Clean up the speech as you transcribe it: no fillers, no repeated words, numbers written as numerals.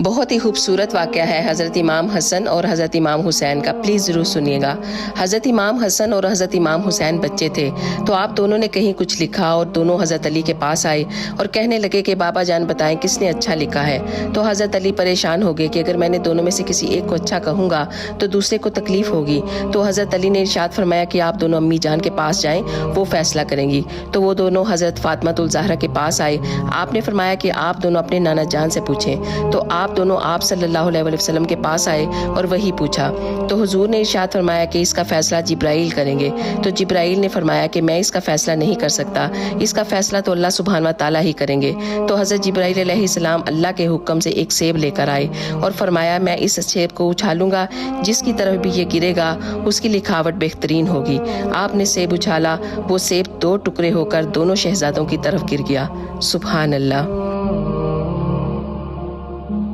بہت ہی خوبصورت واقعہ ہے حضرت امام حسن اور حضرت امام حسین کا، پلیز ضرور سنیے گا۔ حضرت امام حسن اور حضرت امام حسین بچے تھے تو آپ دونوں نے کہیں کچھ لکھا اور دونوں حضرت علی کے پاس آئے اور کہنے لگے کہ بابا جان بتائیں کس نے اچھا لکھا ہے۔ تو حضرت علی پریشان ہو گئے کہ اگر میں نے دونوں میں سے کسی ایک کو اچھا کہوں گا تو دوسرے کو تکلیف ہوگی۔ تو حضرت علی نے ارشاد فرمایا کہ آپ دونوں امی جان کے پاس جائیں، وہ فیصلہ کریں گی۔ تو وہ دونوں حضرت فاطمہ الزہرا کے پاس آئے۔ آپ نے فرمایا کہ آپ دونوں اپنے نانا جان سے پوچھیں۔ تو آپ دونوں آپ صلی اللہ علیہ وسلم کے پاس آئے اور وہی پوچھا۔ تو حضور نے ارشاد فرمایا کہ اس کا فیصلہ جبرائیل کریں گے۔ تو جبرائیل نے فرمایا کہ میں اس کا فیصلہ نہیں کر سکتا، اس کا فیصلہ تو اللہ سبحانہ و تعالیٰ ہی کریں گے۔ تو حضرت جبرائیل علیہ السلام اللہ کے حکم سے ایک سیب لے کر آئے اور فرمایا میں اس سیب کو اچھالوں گا، جس کی طرف بھی یہ گرے گا اس کی لکھاوٹ بہترین ہوگی۔ آپ نے سیب اچھالا، وہ سیب دو ٹکڑے ہو کر دونوں شہزادوں کی طرف گر گیا۔ سبحان اللہ۔